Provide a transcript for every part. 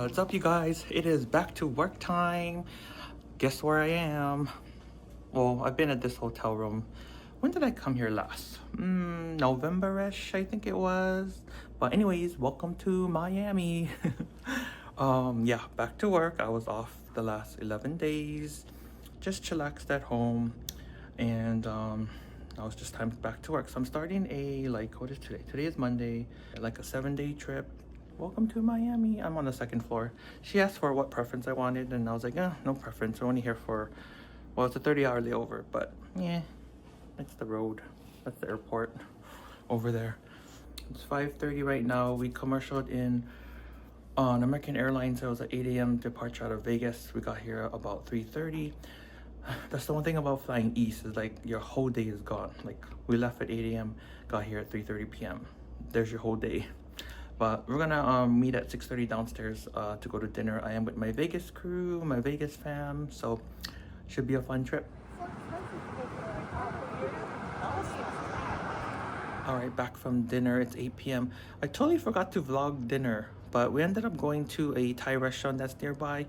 What's up, you guys? It is back to work time. Guess where I am? Well, I've been at this hotel room. When did I come here last? November-ish, I think it was. But anyways, welcome to Miami. Yeah, back to work. I was off the last 11 days. Just chillaxed at home. And now it's just time back to work. So I'm starting what is today? Today is Monday. Like a 7-day trip. Welcome to Miami. I'm on the second floor. She asked for what preference I wanted, and I was like, no preference. We're only here for, well, it's a 30-hour layover, but yeah, it's the road. That's the airport over there. It's 5:30 right now. We commercialed in on American Airlines. It was an 8 a.m. departure out of Vegas. We got here about 3:30. That's the one thing about flying east is like your whole day is gone. Like we left at 8 a.m., got here at 3:30 p.m. There's your whole day. But we're gonna meet at 6:30 downstairs to go to dinner. I am with my Vegas crew, my Vegas fam, so should be a fun trip. All right, back from dinner. It's 8 p.m. I totally forgot to vlog dinner, but we ended up going to a Thai restaurant that's nearby.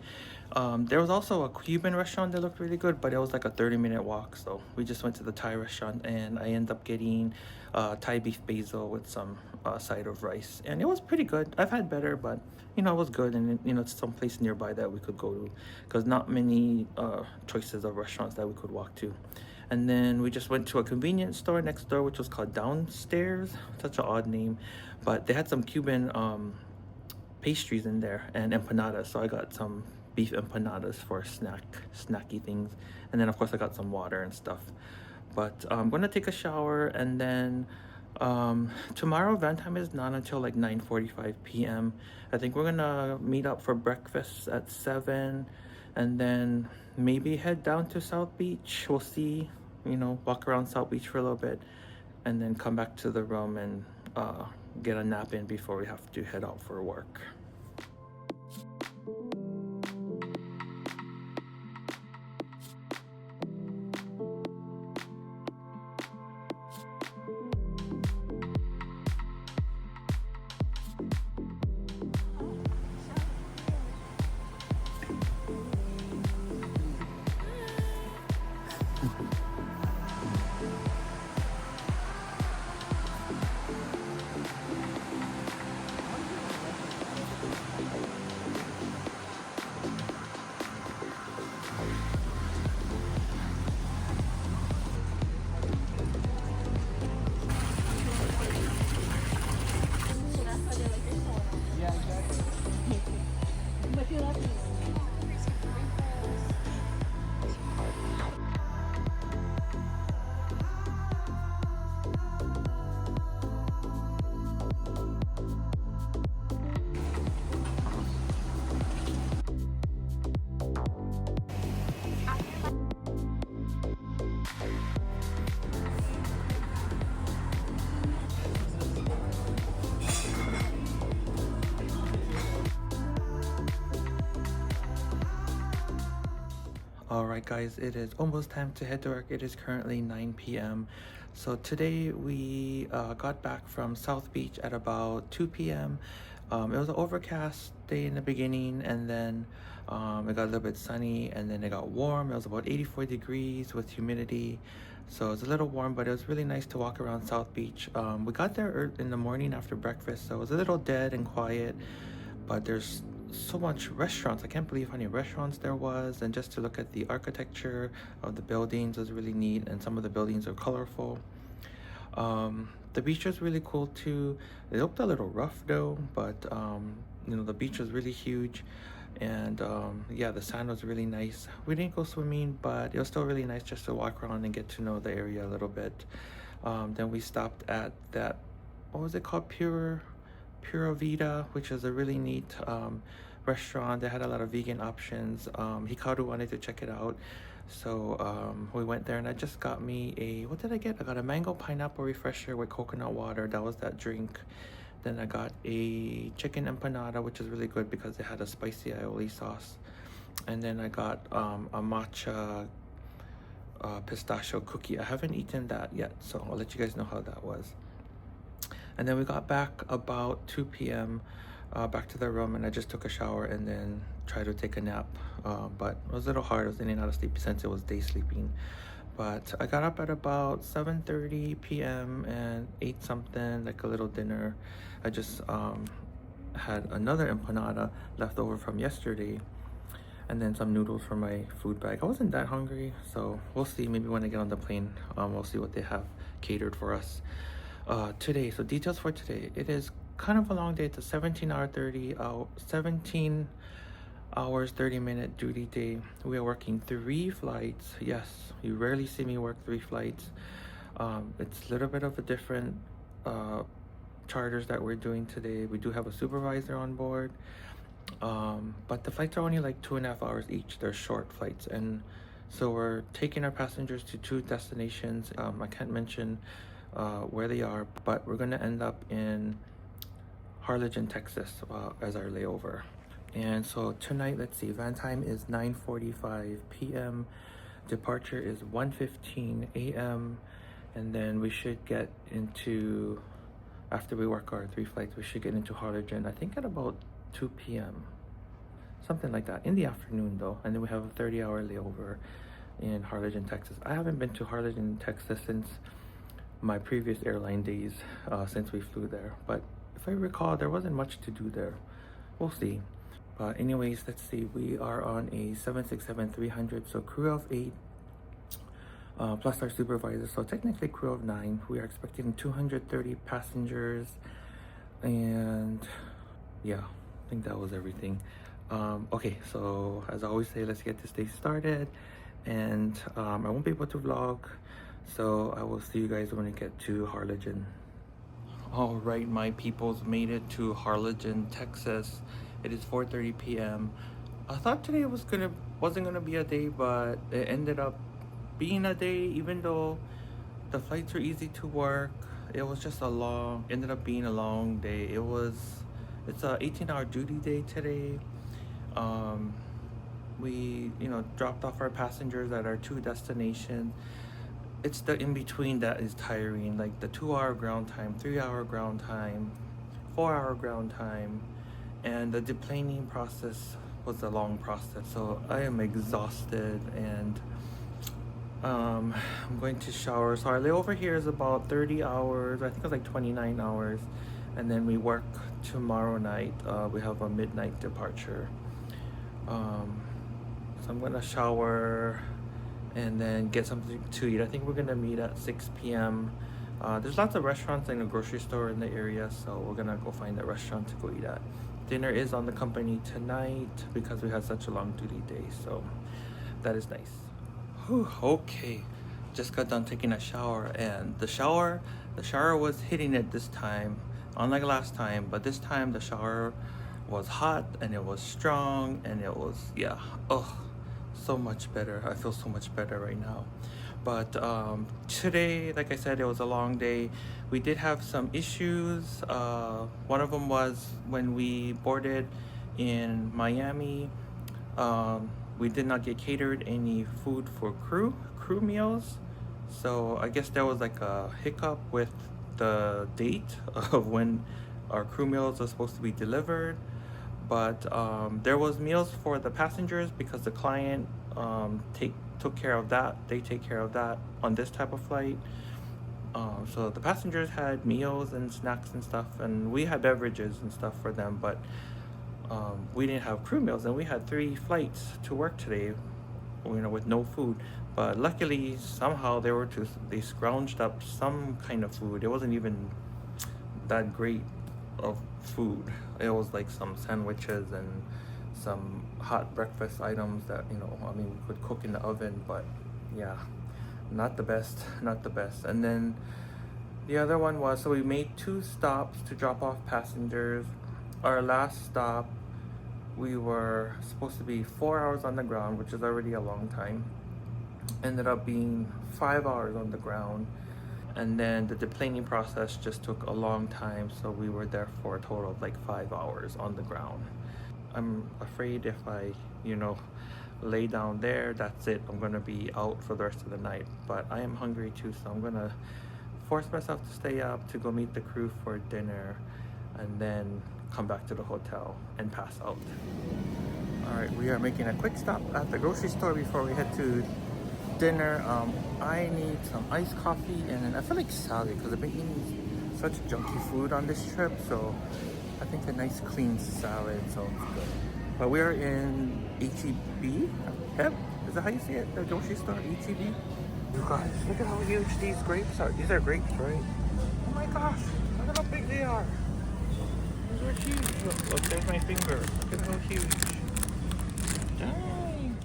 There was also a Cuban restaurant that looked really good, but it was like a 30-minute walk. So we just went to the Thai restaurant, and I ended up getting Thai beef basil with some side of rice, and it was pretty good. I've had better, but it was good, and it's some place nearby that we could go to, because not many choices of restaurants that we could walk to. And then we just went to a convenience store next door, which was called Downstairs. Such an odd name, but they had some Cuban pastries in there and empanadas. So I got some beef empanadas for snacky things, and then of course I got some water and stuff. But I'm gonna take a shower, and then tomorrow van time is not until like 9:45 p.m. I think we're gonna meet up for breakfast at 7, and then maybe head down to South Beach. We'll see, walk around South Beach for a little bit, and then come back to the room and get a nap in before we have to head out for work. Alright guys, it is almost time to head to work. It is currently 9 p.m. So today we got back from South Beach at about 2 p.m. It was an overcast day in the beginning, and then it got a little bit sunny, and then it got warm. It was about 84 degrees with humidity. So it was a little warm, but it was really nice to walk around South Beach. We got there in the morning after breakfast, so it was a little dead and quiet, but there's so much restaurants. I can't believe how many restaurants there was, and just to look at the architecture of the buildings was really neat, and some of the buildings are colorful. The beach was really cool too. It looked a little rough though, but the beach was really huge, and yeah, the sand was really nice. We didn't go swimming, but it was still really nice just to walk around and get to know the area a little bit. Then we stopped at that, what was it called, Pura Vida, which is a really neat restaurant. They had a lot of vegan options. Hikaru wanted to check it out, so we went there, and I just got me what did I get? I got a mango pineapple refresher with coconut water. That was that drink. Then I got a chicken empanada, which is really good because it had a spicy aioli sauce. And then I got a matcha pistachio cookie. I haven't eaten that yet, so I'll let you guys know how that was. And then we got back about 2 p.m. back to the room, and I just took a shower and then tried to take a nap. But it was a little hard. I was in and out of sleep since it was day sleeping. But I got up at about 7:30 p.m. and ate something like a little dinner. I just had another empanada left over from yesterday, and then some noodles for my food bag. I wasn't that hungry, so we'll see. Maybe when I get on the plane, we'll see what they have catered for us today. So details for today. It is kind of a long day. It's a 17 hours 30-minute duty day. We are working 3 flights. Yes, you rarely see me work 3 flights. It's a little bit of a different charters that we're doing today. We do have a supervisor on board, but the flights are only like 2.5 hours each. They're short flights, and so we're taking our passengers to 2 destinations. I can't mention where they are, but we're gonna end up in Harlingen, Texas as our layover. And so tonight, let's see, van time is 9:45 p.m. Departure is 1:15 a.m. And then we should get into, after we work our 3 flights, we should get into Harlingen, I think at about 2 p.m. Something like that, in the afternoon though. And then we have a 30-hour layover in Harlingen, Texas. I haven't been to Harlingen, Texas since my previous airline days, since we flew there. But if I recall, there wasn't much to do there. We'll see. But anyways, let's see. We are on a 767-300, so crew of 8, plus our supervisor. So technically crew of 9. We are expecting 230 passengers. And yeah, I think that was everything. Okay, so as I always say, let's get this day started. And I won't be able to vlog, so I will see you guys when we get to Harlingen. All right, my peoples, made it to Harlingen, Texas. It is 4:30 p.m. I thought today wasn't gonna be a day, but it ended up being a day. Even though the flights were easy to work, it was just ended up being a long day. It's a 18-hour duty day today. We dropped off our passengers at our 2 destinations. It's the in between that is tiring, like the 2-hour ground time, 3-hour ground time, 4-hour ground time, and the deplaning process was a long process. So I am exhausted, and I'm going to shower. So our layover here is about 30 hours. I think it's like 29 hours, and then we work tomorrow night. We have a midnight departure. So I'm gonna shower and then get something to eat. I think we're gonna meet at 6 p.m. There's lots of restaurants and a grocery store in the area, so we're gonna go find a restaurant to go eat at. Dinner is on the company tonight because we had such a long duty day, so that is nice. Whew, okay, just got done taking a shower, and the shower was hitting it this time, unlike last time. But this time the shower was hot and it was strong, and it was, yeah, oh, so much better. I feel so much better right now. But today, like I said, it was a long day. We did have some issues. One of them was when we boarded in Miami. We did not get catered any food for crew meals. So I guess there was like a hiccup with the date of when our crew meals are supposed to be delivered. But there was meals for the passengers because the client took care of that. They take care of that on this type of flight. So the passengers had meals and snacks and stuff, and we had beverages and stuff for them, but we didn't have crew meals, and we had 3 flights to work today, with no food. But luckily, somehow they scrounged up some kind of food. It wasn't even that great of food. It was like some sandwiches and some hot breakfast items that we could cook in the oven, but yeah, not the best. And then the other one was, so we made 2 stops to drop off passengers. Our last stop, we were supposed to be 4 hours on the ground, which is already a long time. Ended up being 5 hours on the ground. And then the deplaning process just took a long time, so we were there for a total of like 5 hours on the ground. I'm afraid if I, lay down there, that's it. I'm gonna be out for the rest of the night. But I am hungry too, so I'm gonna force myself to stay up to go meet the crew for dinner, and then come back to the hotel and pass out. All right, we are making a quick stop at the grocery store before we head to dinner. I need some iced coffee and then I feel like salad because I've been eating such junky food on this trip, so I think a nice clean salad sounds good. But we are in HEB. Heb? Is that how you say it? The grocery store, HEB? You guys, look at how huge these grapes are. These are grapes, right? Oh my gosh, look at how big they are. These are huge. Look, there's my finger. Look at how huge. Dang.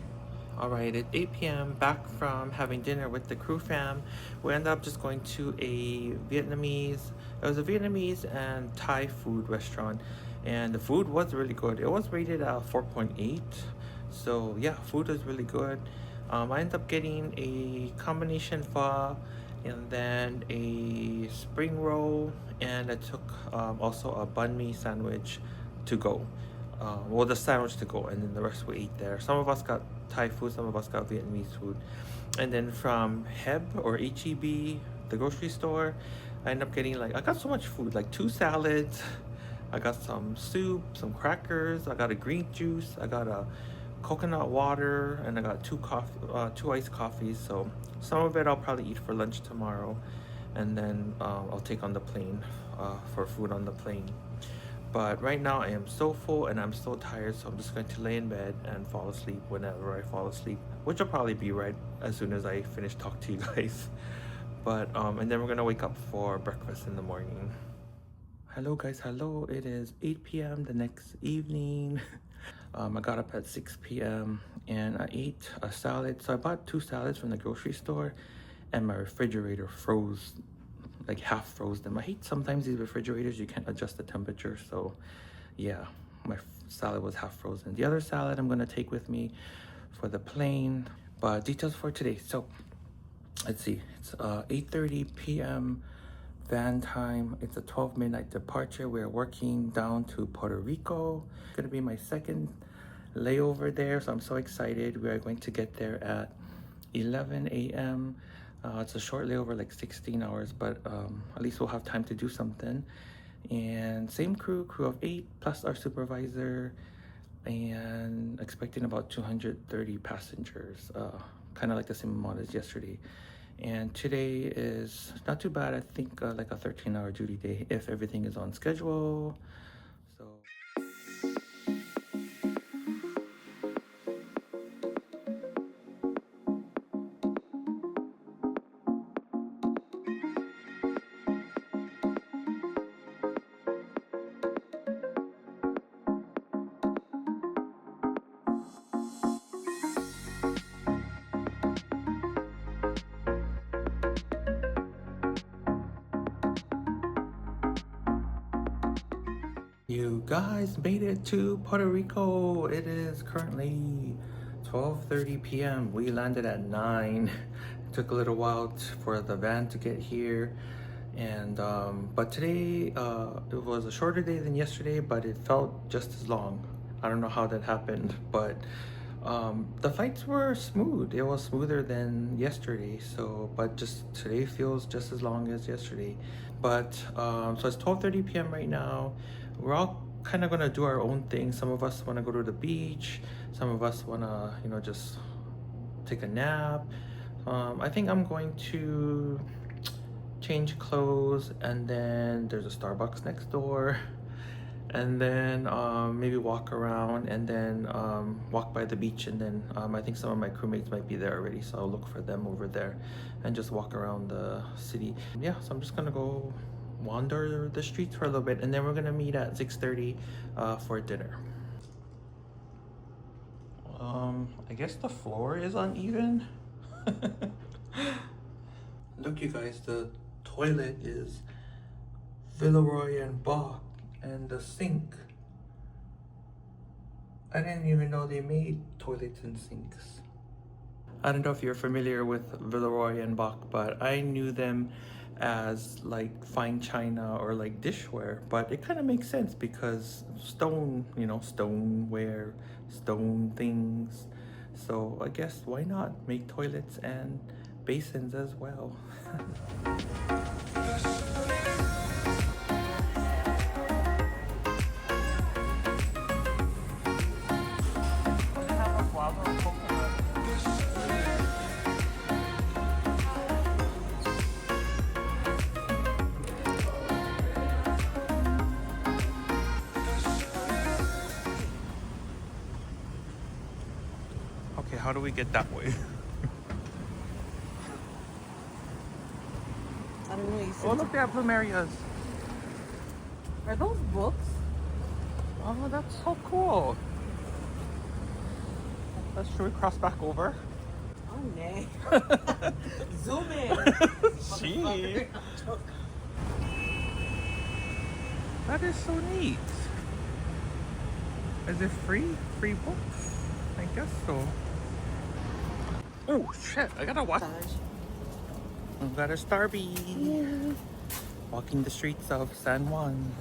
Alright, it's 8 p.m. back from having dinner with the crew fam. We ended up just going to a Vietnamese, it was a Vietnamese and Thai food restaurant. And the food was really good. It was rated 4.8. So yeah, food was really good. I ended up getting a combination pho and then a spring roll, and I took also a banh mi sandwich to go. Well, the sandwich to go, and then the rest we ate there. Some of us got Thai food, some of us got Vietnamese food. And then from Heb or HEB, the grocery store, I ended up getting I got so much food, like 2 salads, I got some soup, some crackers, I got a green juice, I got a coconut water, and I got 2 iced coffees. So some of it I'll probably eat for lunch tomorrow, and then I'll take on the plane for food on the plane. But right now I am so full and I'm so tired, so I'm just going to lay in bed and fall asleep whenever I fall asleep, which will probably be right as soon as I finish talking to you guys. But and then we're gonna wake up for breakfast in the morning. Hello guys, hello. It is 8 p.m. the next evening. I got up at 6 p.m. and I ate a salad. So I bought 2 salads from the grocery store, and my refrigerator froze, like half froze them. I hate sometimes these refrigerators, you can't adjust the temperature. So yeah, my salad was half frozen. The other salad I'm gonna take with me for the plane. But details for today. So let's see, it's 8:30 p.m. van time. It's a 12 midnight departure. We're working down to Puerto Rico. It's gonna be my second layover there, so I'm so excited. We are going to get there at 11 a.m. It's a short layover, like 16 hours, but at least we'll have time to do something. And same crew of 8 plus our supervisor, and expecting about 230 passengers, kind of like the same amount as yesterday. And today is not too bad. I think like a 13-hour duty day if everything is on schedule. So you guys made it to Puerto Rico. It is currently 12:30 p.m. We landed at 9. It took a little while for the van to get here. And but today it was a shorter day than yesterday, but it felt just as long. I don't know how that happened, but the flights were smooth. It was smoother than yesterday, so but just today feels just as long as yesterday. But so it's 12:30 p.m. right now. We're all kind of gonna do our own thing. Some of us want to go to the beach, some of us want to just take a nap. I think I'm going to change clothes, and then there's a Starbucks next door, and then maybe walk around, and then walk by the beach, and then I think some of my crewmates might be there already, so I'll look for them over there and just walk around the city. Yeah, so I'm just gonna go wander the streets for a little bit, and then we're gonna meet at 6:30 for dinner. I guess the floor is uneven. Look, you guys, the toilet is Villeroy and Bach, and the sink, I didn't even know they made toilets and sinks. I don't know if you're familiar with Villeroy and Bach, but I knew them as like fine china or like dishware, but it kind of makes sense because stone, stoneware, stone things. So I guess why not make toilets and basins as well. how do we get that way? I don't know. You said Oh, look, they have plumerias. Are those books? Oh, that's so cool. Should we cross back over? Oh, nay. Zoom in. Gee. That is so neat. Is it free? Free book? I guess so. Oh, shit. I gotta watch. I got a Starby. Walking the streets of San Juan.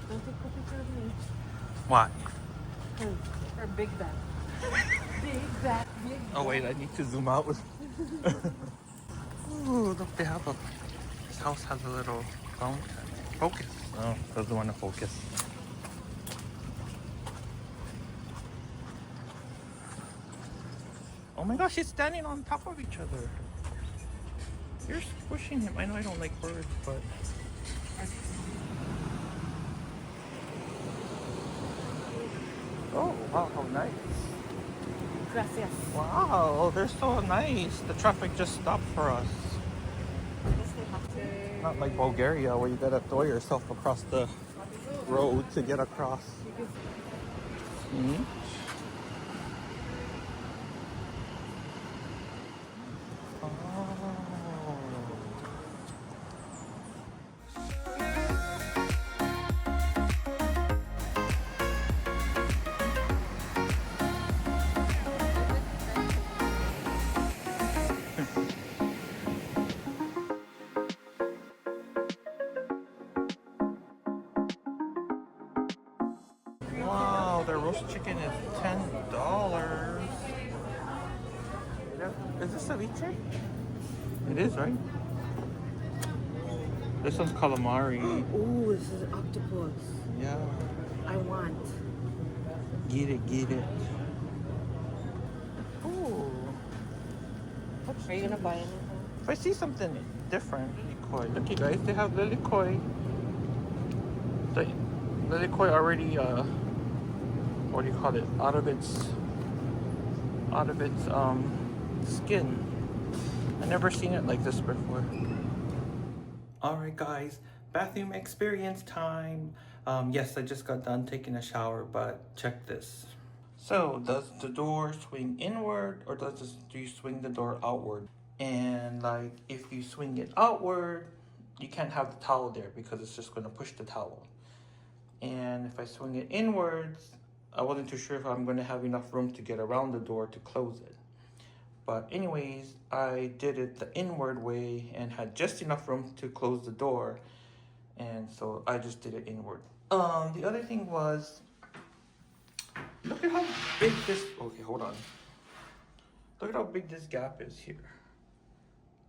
Don't take a picture of me. Why? Or big bag. Big bag. Big bag. Oh, wait. I need to zoom out. Ooh, look. They have a... This house has a little fountain. Focus. Oh, doesn't want to focus. Oh my gosh, he's standing on top of each other. You're squishing him. I know I don't like birds, but... Oh, wow, how nice. Gracias. Wow, they're so nice. The traffic just stopped for us. Not like Bulgaria, where you gotta throw yourself across the road to get across. Wow, their roast chicken is $10. Is this ceviche? It is, right? This one's calamari. Ooh, this is octopus. Yeah. I want. Get it, get it. Ooh. Are you gonna buy anything? If I see something different, lilikoi. Look, you guys, they have lilikoi. The lilikoi already, what do you call it? Out of its skin. I never seen it like this before. Alright guys, bathroom experience time. Yes, I just got done taking a shower, but check this. So, does the door swing inward or do you swing the door outward? And like, if you swing it outward, you can't have the towel there because it's just gonna push the towel. And if I swing it inwards, I wasn't too sure if I'm gonna have enough room to get around the door to close it. But anyways, I did it the inward way and had just enough room to close the door. And so I just did it inward. The other thing was, look at how big this, okay, hold on. Look at how big this gap is here.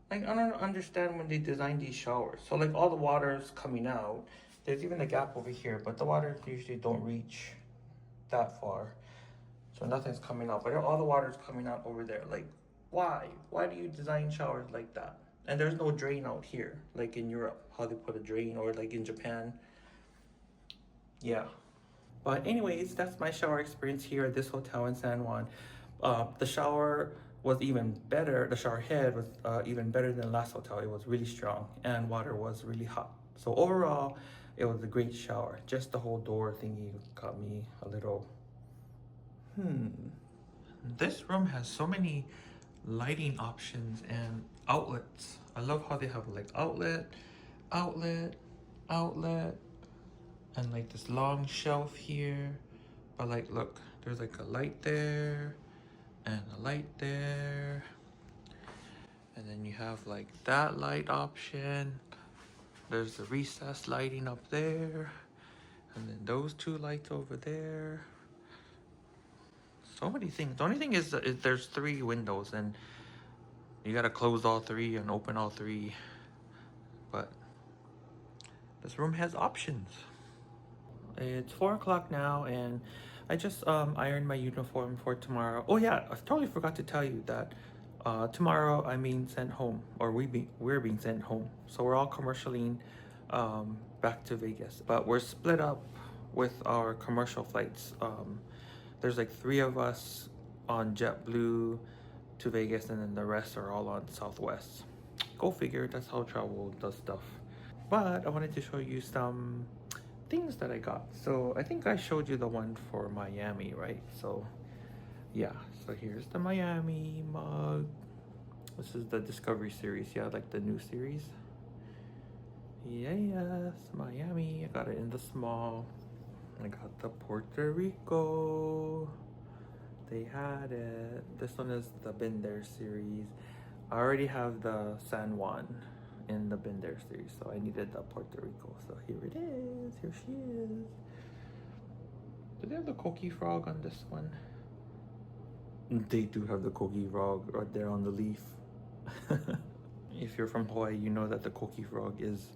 Like, I don't understand when they design these showers. So like all the water is coming out. There's even a gap over here, but the water usually don't reach that far. So nothing's coming out, but all the water is coming out over there. Like, why? Why do you design showers like that? And there's no drain out here, like in Europe, how they put a drain, or like in Japan. Yeah. But anyways, that's my shower experience here at this hotel in San Juan. The shower was even better. The shower head was even better than the last hotel. It was really strong and water was really hot. So overall, it was a great shower. Just the whole door thingy got me a little, This room has so many lighting options and outlets. I love how they have like outlet, outlet, outlet, and like this long shelf here. But like, look, there's like a light there and a light there. And then you have like that light option. There's the recessed lighting up there. And then those two lights over there. So many things. The only thing is there's 3 windows and you gotta close all 3 and open all 3. But this room has options. It's 4 o'clock now and I just ironed my uniform for tomorrow. Oh yeah, I totally forgot to tell you that tomorrow I'm being sent home, or we're being sent home. So we're all commercialing back to Vegas, but we're split up with our commercial flights. There's like 3 of us on JetBlue to Vegas, and then the rest are all on Southwest. Go figure, that's how travel does stuff. But I wanted to show you some things that I got. So I think I showed you the one for Miami, right? So yeah, so here's the Miami mug. This is the Discovery series, yeah, like the new series. Yes, Miami. I got it in the small. I got the Puerto Rico. They had it. This one is the Been There series. I already have the San Juan in the Been There series, so I needed the Puerto Rico. So here it is. Here she is. Do they have the Coqui Frog on this one? They do have the Coqui Frog right there on the leaf. If you're from Hawaii, you know that the Coqui Frog is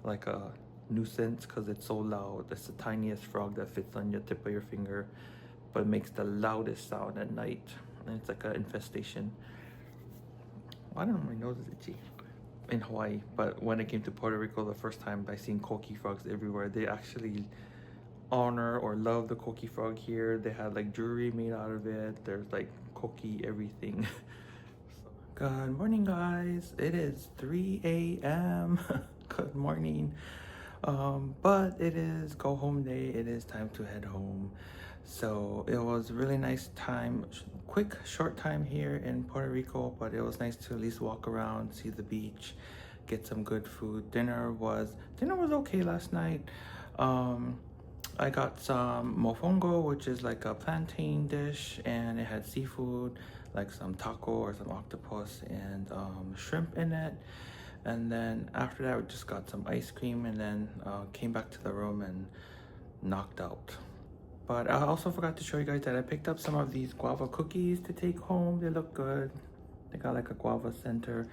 like a nuisance because it's so loud. It's the tiniest frog that fits on your tip of your finger, but it makes the loudest sound at night, and it's like an infestation. I don't know, my nose is itchy in Hawaii, but when I came to Puerto Rico the first time, I seen Coqui Frogs everywhere. They actually honor or love the Coqui Frog here. They had like jewelry made out of it. There's like Coqui everything. Good morning, guys. It is 3 a.m. Good morning. But it is go home day. It is time to head home. So it was a really nice time, quick short time here in Puerto Rico, but it was nice to at least walk around, see the beach, get some good food. Dinner was okay last night. I got some mofongo, which is like a plantain dish, and it had seafood, like some taco or some octopus and shrimp in it. And then after that, we just got some ice cream, and then came back to the room and knocked out. But I also forgot to show you guys that I picked up some of these guava cookies to take home. They look good. They got like a guava center.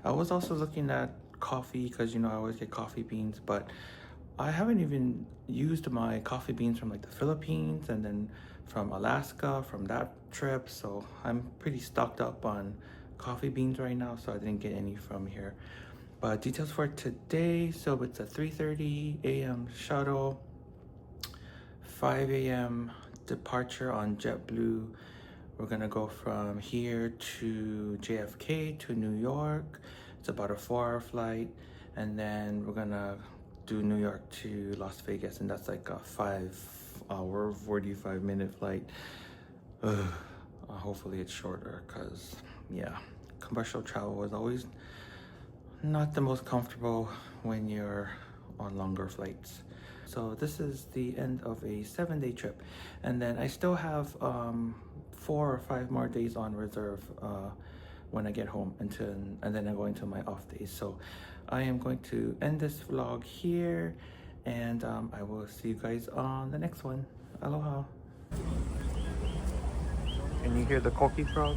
I was also looking at coffee because, you know, I always get coffee beans, but I haven't even used my coffee beans from like the Philippines and then from Alaska from that trip. So I'm pretty stocked up on coffee beans right now, so I didn't get any from here. But details for today, so it's a 3:30 a.m. shuttle, 5 a.m. departure on JetBlue. We're gonna go from here to JFK to New York. It's about a 4-hour flight, and then we're gonna do New York to Las Vegas, and that's like a 5-hour 45-minute flight. Hopefully it's shorter, because yeah, commercial travel is always not the most comfortable when you're on longer flights. So this is the end of a 7-day trip, and then I still have 4 or 5 more days on reserve when I get home, and then I go into my off days. So I am going to end this vlog here, and I will see you guys on the next one. Aloha. Can you hear the Coqui Frog?